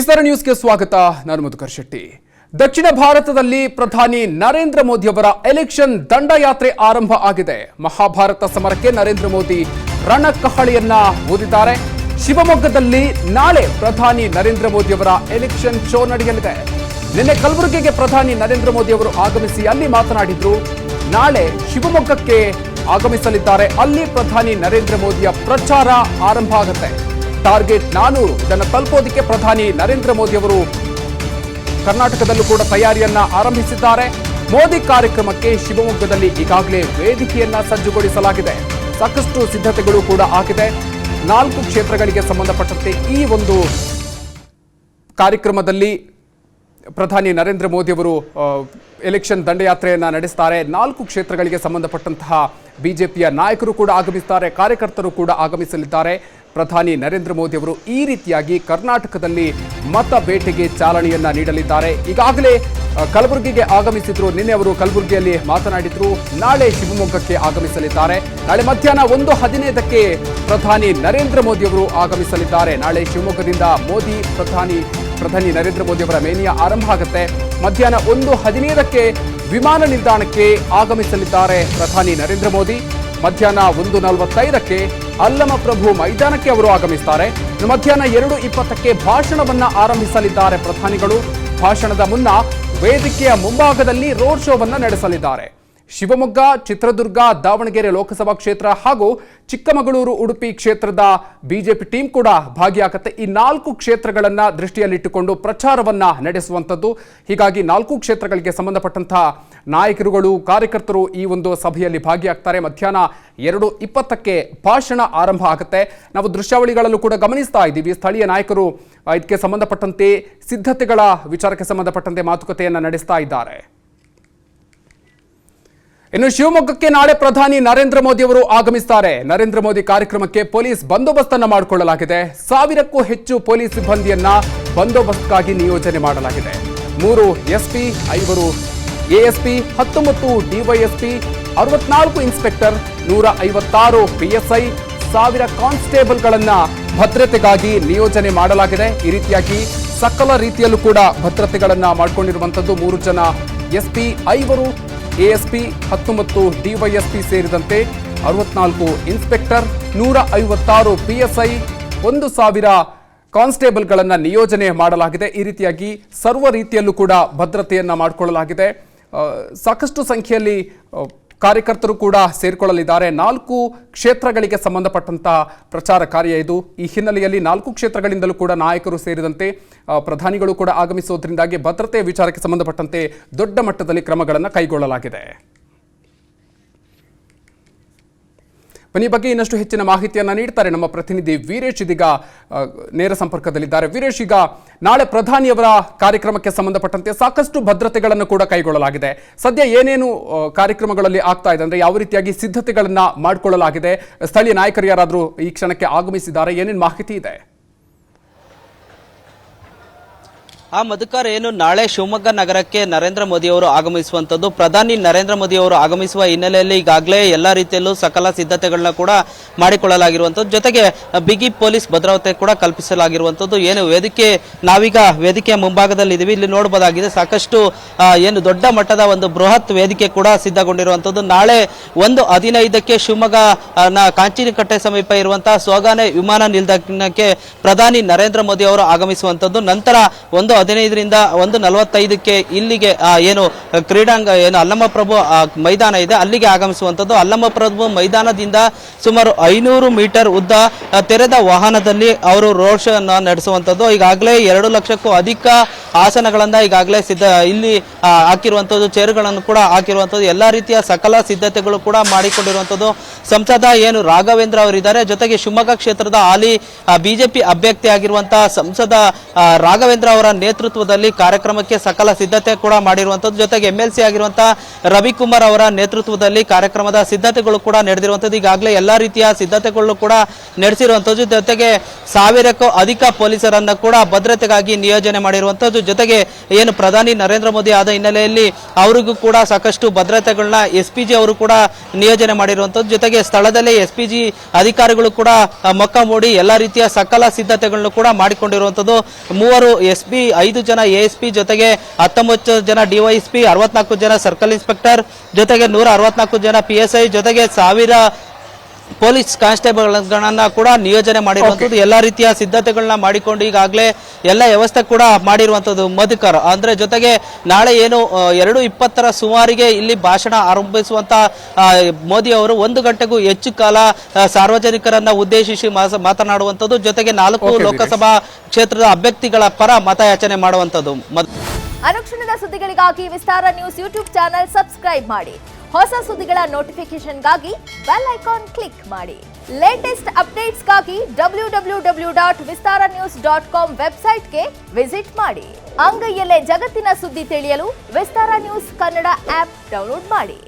ವಿಸ್ತಾರ ನ್ಯೂಸ್ಗೆ ಸ್ವಾಗತ. ನಾನು ಮಧುಕರ್ ಶೆಟ್ಟಿ. ದಕ್ಷಿಣ ಭಾರತದಲ್ಲಿ ಪ್ರಧಾನಿ ನರೇಂದ್ರ ಮೋದಿ ಅವರ ಎಲೆಕ್ಷನ್ ದಂಡಯಾತ್ರೆ ಆರಂಭ ಆಗಿದೆ. ಮಹಾಭಾರತ ಸಮರಕ್ಕೆ ನರೇಂದ್ರ ಮೋದಿ ರಣಕಹಳೆಯನ್ನ ಊದಿದ್ದಾರೆ. ಶಿವಮೊಗ್ಗದಲ್ಲಿ ನಾಳೆ ಪ್ರಧಾನಿ ನರೇಂದ್ರ ಮೋದಿ ಅವರ ಎಲೆಕ್ಷನ್ ಶೋ ನಡೆಯಲಿದೆ. ನಿನ್ನೆ ಕಲಬುರಗಿಗೆ ಪ್ರಧಾನಿ ನರೇಂದ್ರ ಮೋದಿ ಅವರು ಆಗಮಿಸಿ ಅಲ್ಲಿ ಮಾತನಾಡಿದ್ರು. ನಾಳೆ ಶಿವಮೊಗ್ಗಕ್ಕೆ ಆಗಮಿಸಲಿದ್ದಾರೆ. ಅಲ್ಲಿ ಪ್ರಧಾನಿ ನರೇಂದ್ರ ಮೋದಿಯ ಪ್ರಚಾರ ಆರಂಭ ಆಗುತ್ತೆ. ಟಾರ್ಗೆಟ್ 400 ಇದನ್ನು ತಲುಪೋದಕ್ಕೆ ಪ್ರಧಾನಿ ನರೇಂದ್ರ ಮೋದಿ ಅವರು ಕರ್ನಾಟಕದಲ್ಲೂ ಕೂಡ ತಯಾರಿಯನ್ನ ಆರಂಭಿಸಿದ್ದಾರೆ. ಮೋದಿ ಕಾರ್ಯಕ್ರಮಕ್ಕೆ ಶಿವಮೊಗ್ಗದಲ್ಲಿ ಈಗಾಗಲೇ ವೇದಿಕೆಯನ್ನ ಸಜ್ಜುಗೊಳಿಸಲಾಗಿದೆ. ಸಾಕಷ್ಟು ಸಿದ್ಧತೆಗಳು ಕೂಡ ಆಗಿದೆ. 4 ಕ್ಷೇತ್ರಗಳಿಗೆ ಸಂಬಂಧಪಟ್ಟಂತೆ ಈ ಒಂದು ಕಾರ್ಯಕ್ರಮದಲ್ಲಿ ಪ್ರಧಾನಿ ನರೇಂದ್ರ ಮೋದಿ ಅವರು ಎಲೆಕ್ಷನ್ ದಂಡಯಾತ್ರೆಯನ್ನ ನಡೆಸ್ತಾರೆ. 4 ಕ್ಷೇತ್ರಗಳಿಗೆ ಸಂಬಂಧಪಟ್ಟಂತಹ ಬಿಜೆಪಿಯ ನಾಯಕರು ಕೂಡ ಆಗಮಿಸುತ್ತಾರೆ, ಕಾರ್ಯಕರ್ತರು ಕೂಡ ಆಗಮಿಸಲಿದ್ದಾರೆ. ಪ್ರಧಾನಿ ನರೇಂದ್ರ ಮೋದಿ ಅವರು ಈ ರೀತಿಯಾಗಿ ಕರ್ನಾಟಕದಲ್ಲಿ ಮತ ಬೇಟೆಗೆ ಚಾಲನೆಯನ್ನ ನೀಡಲಿದ್ದಾರೆ. ಈಗಾಗಲೇ ಕಲಬುರಗಿಗೆ ಆಗಮಿಸಿದ್ರು. ನಿನ್ನೆ ಅವರು ಕಲಬುರಗಿಯಲ್ಲಿ ಮಾತನಾಡಿದ್ರು. ನಾಳೆ ಶಿವಮೊಗ್ಗಕ್ಕೆ ಆಗಮಿಸಲಿದ್ದಾರೆ. ನಾಳೆ ಮಧ್ಯಾಹ್ನ 1:15ಕ್ಕೆ ಪ್ರಧಾನಿ ನರೇಂದ್ರ ಮೋದಿ ಅವರು ಆಗಮಿಸಲಿದ್ದಾರೆ. ನಾಳೆ ಶಿವಮೊಗ್ಗದಿಂದ ಪ್ರಧಾನಿ ನರೇಂದ್ರ ಮೋದಿ ಅವರ ಮೇನಿಯಾ ಆರಂಭ ಆಗುತ್ತೆ. ಮಧ್ಯಾಹ್ನ 1:15ಕ್ಕೆ ವಿಮಾನ ನಿಲ್ದಾಣಕ್ಕೆ ಆಗಮಿಸಲಿದ್ದಾರೆ ಪ್ರಧಾನಿ ನರೇಂದ್ರ ಮೋದಿ. ಮಧ್ಯಾಹ್ನ 1:45ಕ್ಕೆ ಅಲ್ಲಮ ಪ್ರಭು ಮೈದಾನಕ್ಕೆ ಅವರು ಆಗಮಿಸುತ್ತಾರೆ. ಮಧ್ಯಾಹ್ನ 2:20ಕ್ಕೆ ಭಾಷಣವನ್ನ ಆರಂಭಿಸಲಿದ್ದಾರೆ ಪ್ರಧಾನಿಗಳು. ಭಾಷಣದ ಮುನ್ನ ವೇದಿಕೆಯ ಮುಂಭಾಗದಲ್ಲಿ ರೋಡ್ ಶೋವನ್ನ ನಡೆಸಲಿದ್ದಾರೆ. ಶಿವಮೊಗ್ಗ, ಚಿತ್ರದುರ್ಗ, ದಾವಣಗೆರೆ ಲೋಕಸಭಾ ಕ್ಷೇತ್ರ ಹಾಗೂ ಚಿಕ್ಕಮಗಳೂರು, ಉಡುಪಿ ಕ್ಷೇತ್ರದ ಬಿಜೆಪಿ ಟೀಮ್ ಕೂಡ ಭಾಗಿಯಾಗುತ್ತೆ. ಈ 4 ಕ್ಷೇತ್ರಗಳನ್ನ ದೃಷ್ಟಿಯಲ್ಲಿಟ್ಟುಕೊಂಡು ಪ್ರಚಾರವನ್ನ ನಡೆಸುವಂಥದ್ದು. ಹೀಗಾಗಿ 4 ಕ್ಷೇತ್ರಗಳಿಗೆ ಸಂಬಂಧಪಟ್ಟಂತಹ ನಾಯಕರುಗಳು, ಕಾರ್ಯಕರ್ತರು ಈ ಒಂದು ಸಭೆಯಲ್ಲಿ ಭಾಗಿಯಾಗ್ತಾರೆ. ಮಧ್ಯಾಹ್ನ 2:20ಕ್ಕೆ ಭಾಷಣ ಆರಂಭ ಆಗುತ್ತೆ. ನಾವು ದೃಶ್ಯಾವಳಿಗಳಲ್ಲೂ ಕೂಡ ಗಮನಿಸ್ತಾ ಇದ್ದೀವಿ. ಸ್ಥಳೀಯ ನಾಯಕರು ಇದಕ್ಕೆ ಸಂಬಂಧಪಟ್ಟಂತೆ ಸಿದ್ಧತೆಗಳ ವಿಚಾರಕ್ಕೆ ಸಂಬಂಧಪಟ್ಟಂತೆ ಮಾತುಕತೆಯನ್ನ ನಡೆಸ್ತಾ ಇದ್ದಾರೆ. ಇನ್ನು ಶಿವಮೊಗ್ಗಕ್ಕೆ ನಾಳೆ ಪ್ರಧಾನಿ ನರೇಂದ್ರ ಮೋದಿ ಅವರು ಆಗಮಿಸುತ್ತಾರೆ. ನರೇಂದ್ರ ಮೋದಿ ಕಾರ್ಯಕ್ರಮಕ್ಕೆ ಪೊಲೀಸ್ ಬಂದೋಬಸ್ತನ್ನು ಮಾಡಿಕೊಳ್ಳಲಾಗಿದೆ. 1000ಕ್ಕೂ ಹೆಚ್ಚು ಪೊಲೀಸ್ ಸಿಬ್ಬಂದಿಯನ್ನ ಬಂದೋಬಸ್ತ್ಗಾಗಿ ನಿಯೋಜನೆ ಮಾಡಲಾಗಿದೆ. 3 SP, 5 ASP, 19 DYSP, 64 inspector, 156 PSI, 1000 ಕಾನ್ಸ್ಟೇಬಲ್ಗಳನ್ನ ಭದ್ರತೆಗಾಗಿ ನಿಯೋಜನೆ ಮಾಡಲಾಗಿದೆ. ಈ ರೀತಿಯಾಗಿ ಸಕಲ ರೀತಿಯಲ್ಲೂ ಕೂಡ ಭದ್ರತೆಗಳನ್ನ ಮಾಡಿಕೊಂಡಿರುವಂತದ್ದು. 3 ಜನ ಎಸ್ಪಿ, 5 ಎಎಸ್ಪಿ, 19 ಡಿವೈಎಸ್ಪಿ ಸೇರಿದಂತೆ 64 ಇನ್ಸ್ಪೆಕ್ಟರ್, 156 ಪಿಎಸ್ಐ, 1000 ಕಾನ್ಸ್ಟೇಬಲ್ಗಳನ್ನು ನಿಯೋಜನೆ ಮಾಡಲಾಗಿದೆ. ಈ ರೀತಿಯಾಗಿ ಸರ್ವ ರೀತಿಯಲ್ಲೂ ಕೂಡ ಭದ್ರತೆಯನ್ನ ಮಾಡಿಕೊಳ್ಳಲಾಗಿದೆ. ಸಾಕಷ್ಟು ಸಂಖ್ಯೆಯಲ್ಲಿ ಕಾರ್ಯಕರ್ತರು ಕೂಡ ಸೇರಿಕೊಳ್ಳಲಿದ್ದಾರೆ. 4 ಕ್ಷೇತ್ರಗಳಿಗೆ ಸಂಬಂಧಪಟ್ಟಂತಹ ಪ್ರಚಾರ ಕಾರ್ಯ ಇದು. ಈ ಹಿನ್ನೆಲೆಯಲ್ಲಿ 4 ಕ್ಷೇತ್ರಗಳಿಂದಲೂ ಕೂಡ ನಾಯಕರು ಸೇರಿದಂತೆ ಪ್ರಧಾನಿಗಳು ಕೂಡ ಆಗಮಿಸುವುದರಿಂದಾಗಿ ಭದ್ರತೆ ವಿಚಾರಕ್ಕೆ ಸಂಬಂಧಪಟ್ಟಂತೆ ದೊಡ್ಡ ಮಟ್ಟದಲ್ಲಿ ಕ್ರಮಗಳನ್ನು ಕೈಗೊಳ್ಳಲಾಗಿದೆ. ಈ ಬಗ್ಗೆ ಇನ್ನಷ್ಟು ಹೆಚ್ಚಿನ ಮಾಹಿತಿಯನ್ನು ನೀಡ್ತಾರೆ ನಮ್ಮ ಪ್ರತಿನಿಧಿ ವೀರೇಶ್. ಇದೀಗ ನೇರ ಸಂಪರ್ಕದಲ್ಲಿದ್ದಾರೆ. ವೀರೇಶ್, ಈಗ ನಾಳೆ ಪ್ರಧಾನಿಯವರ ಕಾರ್ಯಕ್ರಮಕ್ಕೆ ಸಂಬಂಧಪಟ್ಟಂತೆ ಸಾಕಷ್ಟು ಭದ್ರತೆಗಳನ್ನು ಕೂಡ ಕೈಗೊಳ್ಳಲಾಗಿದೆ. ಸದ್ಯ ಏನೇನು ಕಾರ್ಯಕ್ರಮಗಳಲ್ಲಿ ಆಗ್ತಾ ಇದೆ, ಅಂದ್ರೆ ಯಾವ ರೀತಿಯಾಗಿ ಸಿದ್ಧತೆಗಳನ್ನ ಮಾಡಿಕೊಳ್ಳಲಾಗಿದೆ? ಸ್ಥಳೀಯ ನಾಯಕರು ಯಾರಾದರೂ ಈ ಕ್ಷಣಕ್ಕೆ ಆಗಮಿಸಿದ್ದಾರೆ? ಏನೇನು ಮಾಹಿತಿ ಇದೆ? ಮಧುಕರ್, ಏನು ನಾಳೆ ಶಿವಮೊಗ್ಗ ನಗರಕ್ಕೆ ನರೇಂದ್ರ ಮೋದಿ ಅವರು ಆಗಮಿಸುವಂತದ್ದು. ಪ್ರಧಾನಿ ನರೇಂದ್ರ ಮೋದಿ ಅವರು ಆಗಮಿಸುವ ಹಿನ್ನೆಲೆಯಲ್ಲಿ ಈಗಾಗಲೇ ಎಲ್ಲಾ ರೀತಿಯಲ್ಲೂ ಸಕಲ ಸಿದ್ಧತೆಗಳನ್ನ ಕೂಡ ಮಾಡಿಕೊಳ್ಳಲಾಗಿರುವಂತದ್ದು. ಜೊತೆಗೆ ಬಿಗಿ ಪೊಲೀಸ್ ಭದ್ರತೆ ಕೂಡ ಕಲ್ಪಿಸಲಾಗಿರುವಂತದ್ದು. ಏನು ನಾವೀಗ ವೇದಿಕೆಯ ಮುಂಭಾಗದಲ್ಲಿ ಇದೀವಿ. ಇಲ್ಲಿ ನೋಡಬಹುದಾಗಿದೆ ಸಾಕಷ್ಟು ಏನು ದೊಡ್ಡ ಮಟ್ಟದ ಒಂದು ಬೃಹತ್ ವೇದಿಕೆ ಕೂಡ ಸಿದ್ಧಗೊಂಡಿರುವಂತದ್ದು. ನಾಳೆ 1:15ಕ್ಕೆ ಶಿವಮೊಗ್ಗ ಕಾಂಚಿನಕಟ್ಟೆ ಸಮೀಪ ಇರುವಂತಹ ಸೋಗಾನೆ ವಿಮಾನ ನಿಲ್ದಾಣಕ್ಕೆ ಪ್ರಧಾನಿ ನರೇಂದ್ರ ಮೋದಿ ಅವರು ಆಗಮಿಸುವಂತದ್ದು. ನಂತರ 1:15ರಿಂದ 1:45ಕ್ಕೆ ಇಲ್ಲಿಗೆ ಏನು ಕ್ರೀಡಾಂಗ ಏನು ಅಲ್ಲಮ ಪ್ರಭು ಮೈದಾನ ಇದೆ ಅಲ್ಲಿಗೆ ಆಗಮಿಸುವಂತದ್ದು. ಅಲ್ಲಮ ಪ್ರಭು ಮೈದಾನದಿಂದ ಸುಮಾರು 500 ಮೀಟರ್ ಉದ್ದ ತೆರೆದ ವಾಹನದಲ್ಲಿ ಅವರು ರೋಡ್ ಶೋ ಅನ್ನು ನಡೆಸುವಂತದ್ದು. ಈಗಾಗಲೇ 2 ಲಕ್ಷಕ್ಕೂ ಅಧಿಕ ಆಸನಗಳನ್ನ ಈಗಾಗಲೇ ಇಲ್ಲಿ ಹಾಕಿರುವಂತದ್ದು, ಚೇರುಗಳನ್ನು ಕೂಡ ಹಾಕಿರುವಂತದ್ದು. ಎಲ್ಲಾ ರೀತಿಯ ಸಕಲ ಸಿದ್ಧತೆಗಳು ಕೂಡ ಮಾಡಿಕೊಂಡಿರುವಂತದ್ದು. ಸಂಸದ ಏನು ರಾಘವೇಂದ್ರ ಅವರಿದ್ದಾರೆ, ಜೊತೆಗೆ ಶಿವಮೊಗ್ಗ ಕ್ಷೇತ್ರದ ಹಾಲಿ ಬಿಜೆಪಿ ಅಭ್ಯರ್ಥಿ ಆಗಿರುವಂತಹ ಸಂಸದ ರಾಘವೇಂದ್ರ ಅವರ ನೇತೃತ್ವದಲ್ಲಿ ಕಾರ್ಯಕ್ರಮಕ್ಕೆ ಸಕಲ ಸಿದ್ಧತೆ ಕೂಡ ಮಾಡಿರುವಂಥದ್ದು. ಜೊತೆಗೆ MLC ಆಗಿರುವಂತಹ ರವಿಕುಮಾರ್ ಅವರ ನೇತೃತ್ವದಲ್ಲಿ ಕಾರ್ಯಕ್ರಮದ ಸಿದ್ಧತೆಗಳು ಕೂಡ ನಡೆದಿರುವಂಥದ್ದು. ಈಗಾಗಲೇ ಎಲ್ಲಾ ರೀತಿಯ ಸಿದ್ಧತೆಗಳು ಕೂಡ ನಡೆಸಿರುವಂಥದ್ದು. ಜೊತೆಗೆ 1000ಕ್ಕೂ ಅಧಿಕ ಪೊಲೀಸರನ್ನ ಕೂಡ ಭದ್ರತೆಗಾಗಿ ನಿಯೋಜನೆ ಮಾಡಿರುವಂಥದ್ದು. ಜೊತೆಗೆ ಏನು ಪ್ರಧಾನಿ ನರೇಂದ್ರ ಮೋದಿ ಆದ ಹಿನ್ನೆಲೆಯಲ್ಲಿ ಅವರಿಗೂ ಕೂಡ ಸಾಕಷ್ಟು ಭದ್ರತೆಗಳನ್ನ SPG ಅವರು ಕೂಡ ನಿಯೋಜನೆ ಮಾಡಿರುವಂಥದ್ದು. ಜೊತೆಗೆ ಸ್ಥಳದಲ್ಲೇ SPG ಅಧಿಕಾರಿಗಳು ಕೂಡ ಮೊಕ್ಕ ಮೂಡಿ ಎಲ್ಲಾ ರೀತಿಯ ಸಕಲ ಸಿದ್ಧತೆಗಳನ್ನು ಕೂಡ ಮಾಡಿಕೊಂಡಿರುವಂಥದ್ದು. 3 SP, 5 ಜನ ASP, ಜೊತೆಗೆ 19 ಜನ DYSP, 64 ಜನ ಸರ್ಕಲ್ ಇನ್ಸ್ಪೆಕ್ಟರ್, ಜೊತೆಗೆ 164 ಜನ PSI, ಜೊತೆಗೆ 1000 ಪೊಲೀಸ್ ಕಾನ್ಸ್ಟೇಬಲ್ಗಳನ್ನ ಕೂಡ ನಿಯೋಜನೆ ಮಾಡಿರುವಂಥದ್ದು. ಎಲ್ಲಾ ರೀತಿಯ ಸಿದ್ಧತೆಗಳನ್ನ ಮಾಡಿಕೊಂಡು ಈಗಾಗಲೇ ಎಲ್ಲ ವ್ಯವಸ್ಥೆ ಕೂಡ ಮಾಡಿರುವಂಥದ್ದು ಮಧುಕರ್. ಅಂದ್ರೆ ಜೊತೆಗೆ ನಾಳೆ ಏನು 2:20 ಸುಮಾರಿಗೆ ಇಲ್ಲಿ ಭಾಷಣ ಆರಂಭಿಸುವಂತ ಮೋದಿ ಅವರು 1 ಗಂಟೆಗೂ ಹೆಚ್ಚು ಕಾಲ ಸಾರ್ವಜನಿಕರನ್ನ ಉದ್ದೇಶಿಸಿ ಮಾತನಾಡುವಂಥದ್ದು. ಜೊತೆಗೆ 4 ಲೋಕಸಭಾ ಕ್ಷೇತ್ರದ ಅಭ್ಯರ್ಥಿಗಳ ಪರ ಮತಯಾಚನೆ ಮಾಡುವಂಥದ್ದು. ಅನುಕ್ಷಣದ ಸುದ್ದಿಗಳಿಗಾಗಿ ವಿಸ್ತಾರ ನ್ಯೂಸ್ ಯೂಟ್ಯೂಬ್ ಚಾನೆಲ್ ಸಬ್ಸ್ಕ್ರೈಬ್ ಮಾಡಿ. ಹೊಸ ಸುದ್ದಿಗಳ ನೋಟಿಫಿಕೇಶನ್ಗಾಗಿ ಬೆಲ್ ಐಕಾನ್ ಕ್ಲಿಕ್ ಮಾಡಿ. ಲೇಟೆಸ್ಟ್ ಅಪ್ಡೇಟ್ಸ್ಗಾಗಿ www.vistaranews.com ವೆಬ್ಸೈಟ್ಗೆ ವಿಸಿಟ್ ಮಾಡಿ. ಅಂಗೈಯಲ್ಲೇ ಜಗತ್ತಿನ ಸುದ್ದಿ ತಿಳಿಯಲು ವಿಸ್ತಾರ ನ್ಯೂಸ್ ಕನ್ನಡ ಆಪ್ ಡೌನ್ಲೋಡ್ ಮಾಡಿ.